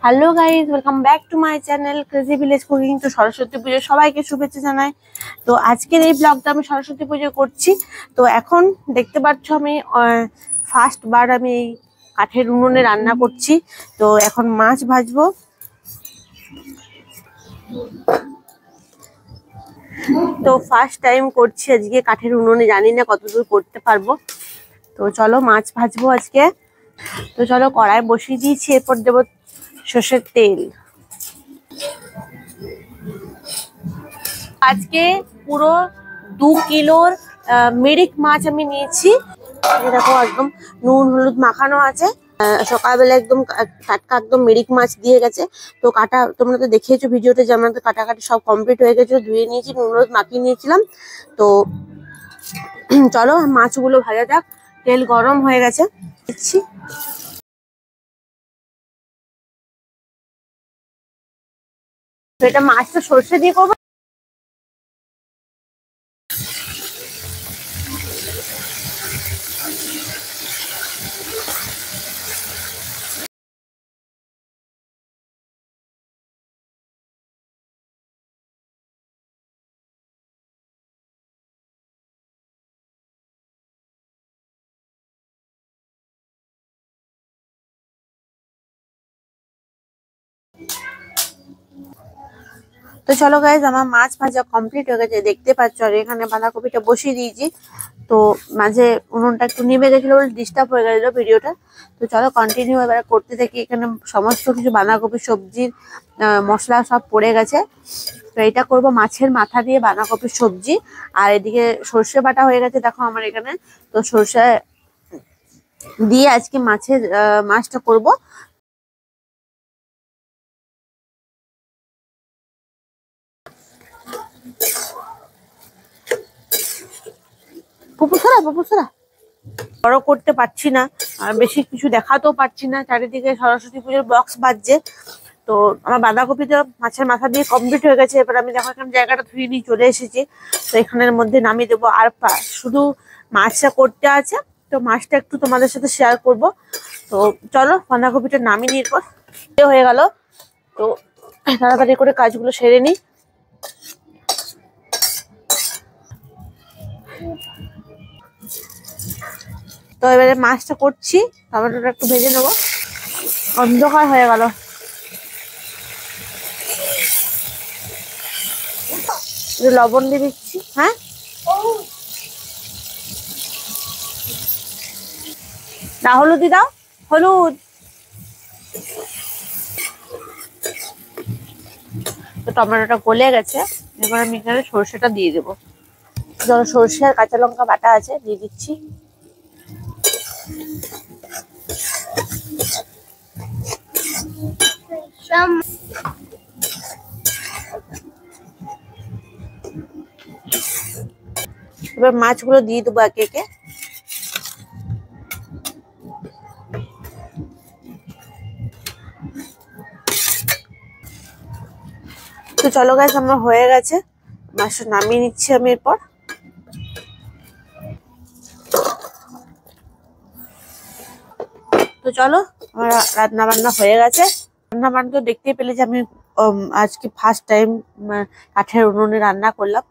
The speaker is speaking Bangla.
Hello guys, welcome back to my channel crazy village cooking. তো সরস্বতী পুজো সবাইকে শুভেচ্ছা জানাই। তো আজকের এই ব্লগটা আমি সরস্বতী পুজো করছি। তো এখন দেখতে পাচ্ছ আমি ফার্স্ট বার আমি এই কাঠের উনুনে রান্না করছি। তো এখন মাছ ভাজবো। তো ফার্স্ট টাইম করছি আজকে কাঠের উনুনে, জানি না কতদূর করতে পারবো। তো চলো মাছ ভাজবো আজকে। তো চলো কড়াই বসিয়ে দিয়েছি, এরপর দেবো সর্ষের তেল। আজকে পুরো 2 কিলোর মিরিক মাছ আমি নিয়েছি। দেখো একদম নুন হলুদ মাখানো আছে। সকালবেলা একদম টাটকা একদম মিরিক মাছ দিয়ে গেছে। তো কাটা তোমরা তো দেখিয়েছো ভিডিওতে যে আমাদের কাটাকাটি সব কমপ্লিট হয়ে গেছে, ধুয়ে নিয়েছি, নুন হলুদ মাখিয়ে নিয়েছিলাম। তো চলো মাছগুলো ভাজা যাক। তেল গরম হয়ে গেছে, দিচ্ছি। তো এটা মাছটা সর্ষে দিয়ে করবো। তো চলো গাইজ, আমার মাছ ভাজা কমপ্লিট হয়ে গেছে, দেখতে পাচ্ছ। আর এখানে বাঁধাকপিটা বসিয়ে দিয়েছি। তো মাঝে উনুনটা একটু নেমে গেছিলো বলে ডিস্টার্ব হয়ে গেছিলো ভিডিওটা। তো চলো কন্টিনিউ এবার করতে থাকি। এখানে সমস্ত কিছু বাঁধাকপি সবজির মশলা সব পড়ে গেছে। তো এটা করব মাছের মাথা দিয়ে বাঁধাকপির সবজি। আর এদিকে সর্ষে বাটা হয়ে গেছে দেখো আমার এখানে। তো সর্ষে দিয়ে আজকে মাছটা করব। পুপুসরা বড় করতে পারছি না, আর বেশি কিছু দেখাতেও পারছি না। চারিদিকে সরস্বতী পুজোর বক্স বাজছে। তো আমার বাঁধাকপিটা মাছের মাথা দিয়ে কমপ্লিট হয়ে গেছে। এবার আমি দেখো এখানে জায়গাটা ধুয়ে নিয়ে চলে এসেছি। তো এখানের মধ্যে নামিয়ে দেবো। আর শুধু মাছটা করতে আছে, তো মাছটা একটু তোমাদের সাথে শেয়ার করব। তো চলো বাঁধাকপিটা নামিয়ে নিয়ে পর হয়ে গেল। তো তাড়াতাড়ি করে কাজগুলো সেরে নিই। তো এবারে মাছটা করছি, টমেটোটা একটু ভেজে নেবো। অন্ধকার হয়ে গেল। লবণ দিয়ে দিচ্ছি। হ্যাঁ, না হলুদ দাও, হলুদ। তো টমেটোটা গলে গেছে, এবার আমি এখানে সর্ষেটা দিয়ে দেবো। ধরো সর্ষে আর কাঁচা লঙ্কা বাটা আছে, দিয়ে দিচ্ছি। এবার মাছগুলো দিয়ে দেবো একে একে। তো চলো গাইস, আমার হয়ে গেছে। মাছটা নামিয়ে নিচ্ছি আমি এরপর। তো চলো আমার রান্না বান্না হয়ে গেছে। রান্না বান্না তো দেখতেই পেলে যে আমি আজকে ফার্স্ট টাইম কাঠের উনুনে রান্না করলাম।